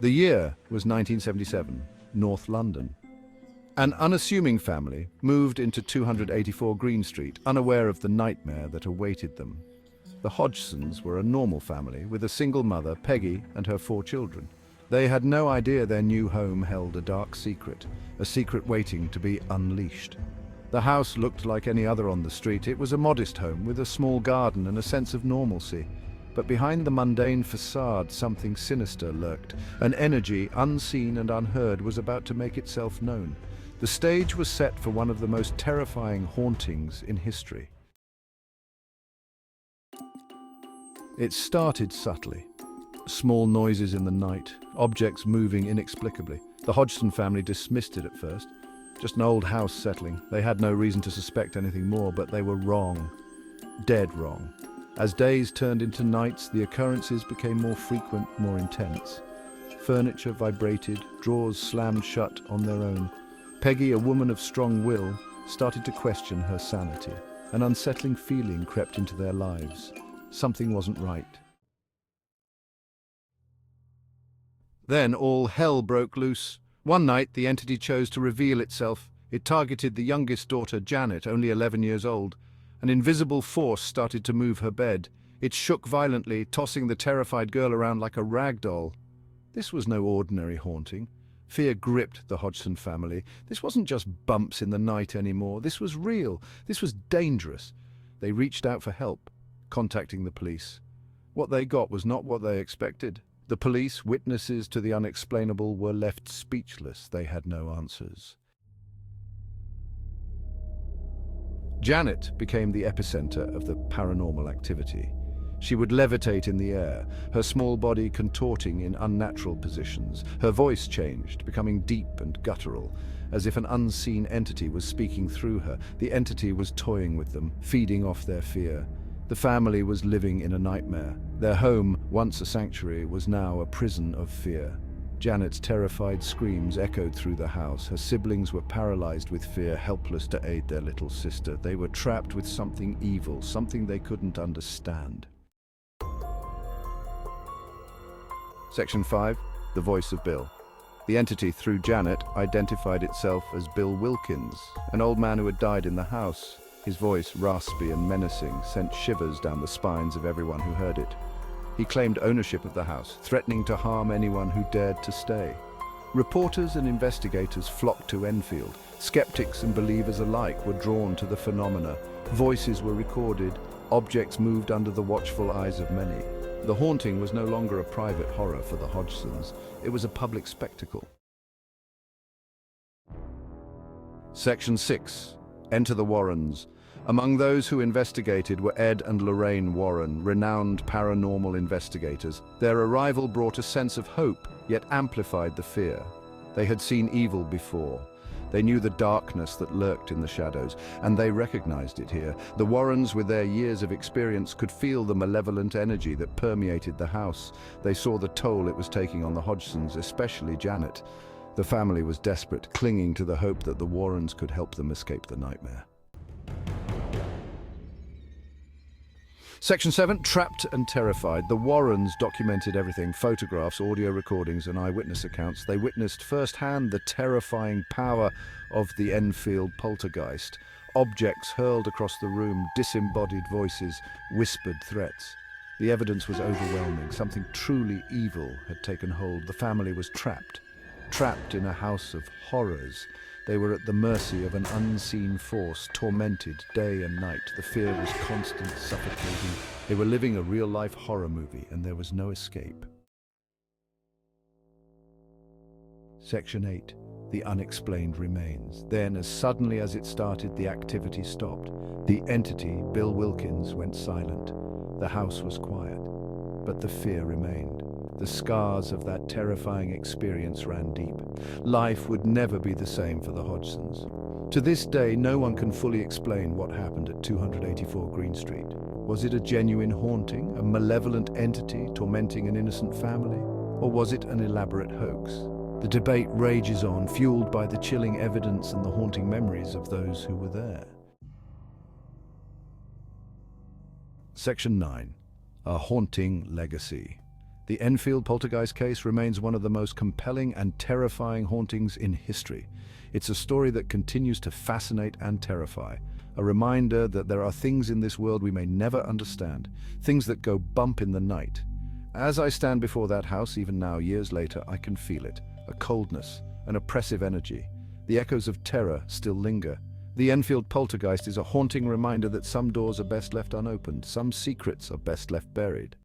The year was 1977, North London. An unassuming family moved into 284 Green Street, unaware of the nightmare that awaited them. The Hodgsons were a normal family with a single mother, Peggy, and her 4 children. They had no idea their new home held a dark secret, a secret waiting to be unleashed. The house looked like any other on the street. It was a modest home with a small garden and a sense of normalcy. But behind the mundane facade, something sinister lurked. An energy, unseen and unheard, was about to make itself known. The stage was set for one of the most terrifying hauntings in history. It started subtly. Small noises in the night, objects moving inexplicably. The Hodgson family dismissed it at first. Just an old house settling. They had no reason to suspect anything more, but they were wrong. Dead wrong. As days turned into nights, the occurrences became more frequent, more intense. Furniture vibrated, drawers slammed shut on their own. Peggy, a woman of strong will, started to question her sanity. An unsettling feeling crept into their lives. Something wasn't right. Then all hell broke loose. One night, the entity chose to reveal itself. It targeted the youngest daughter, Janet, only 11 years old. An invisible force started to move her bed. It shook violently, tossing the terrified girl around like a rag doll. This was no ordinary haunting. Fear gripped the Hodgson family. This wasn't just bumps in the night anymore. This was real. This was dangerous. They reached out for help, contacting the police. What they got was not what they expected. The police, witnesses to the unexplainable, were left speechless. They had no answers. Janet became the epicenter of the paranormal activity. She would levitate in the air, her small body contorting in unnatural positions. Her voice changed, becoming deep and guttural, as if an unseen entity was speaking through her. The entity was toying with them, feeding off their fear. The family was living in a nightmare. Their home, once a sanctuary, was now a prison of fear. Janet's terrified screams echoed through the house. Her siblings were paralyzed with fear, helpless to aid their little sister. They were trapped with something evil, something they couldn't understand. Section 5. The Voice of Bill. The entity, through Janet, identified itself as Bill Wilkins, an old man who had died in the house. His voice, raspy and menacing, sent shivers down the spines of everyone who heard it. He claimed ownership of the house, threatening to harm anyone who dared to stay. Reporters and investigators flocked to Enfield. Skeptics and believers alike were drawn to the phenomena. Voices were recorded, objects moved under the watchful eyes of many. The haunting was no longer a private horror for the Hodgsons. It was a public spectacle. Section 6. Enter the Warrens. Among those who investigated were Ed and Lorraine Warren, renowned paranormal investigators. Their arrival brought a sense of hope, yet amplified the fear. They had seen evil before. They knew the darkness that lurked in the shadows, and they recognized it here. The Warrens, with their years of experience, could feel the malevolent energy that permeated the house. They saw the toll it was taking on the Hodgsons, especially Janet. The family was desperate, clinging to the hope that the Warrens could help them escape the nightmare. Section 7. Trapped and terrified. The Warrens documented everything: photographs, audio recordings, and eyewitness accounts. They witnessed firsthand the terrifying power of the Enfield Poltergeist. Objects hurled across the room, disembodied voices, whispered threats. The evidence was overwhelming. Something truly evil had taken hold. The family was trapped in a house of horrors. They were at the mercy of an unseen force, tormented day and night. The fear was constant, suffocating. They were living a real-life horror movie, and there was no escape. Section 8. The Unexplained Remains. Then, as suddenly as it started, the activity stopped. The entity, Bill Wilkins, went silent. The house was quiet, but the fear remained. The scars of that terrifying experience ran deep. Life would never be the same for the Hodgsons. To this day, no one can fully explain what happened at 284 Green Street. Was it a genuine haunting, a malevolent entity tormenting an innocent family? Or was it an elaborate hoax? The debate rages on, fueled by the chilling evidence and the haunting memories of those who were there. Section 9. A Haunting Legacy. The Enfield Poltergeist case remains one of the most compelling and terrifying hauntings in history. It's a story that continues to fascinate and terrify, a reminder that there are things in this world we may never understand, things that go bump in the night. As I stand before that house, even now, years later, I can feel it, a coldness, an oppressive energy. The echoes of terror still linger. The Enfield Poltergeist is a haunting reminder that some doors are best left unopened, some secrets are best left buried.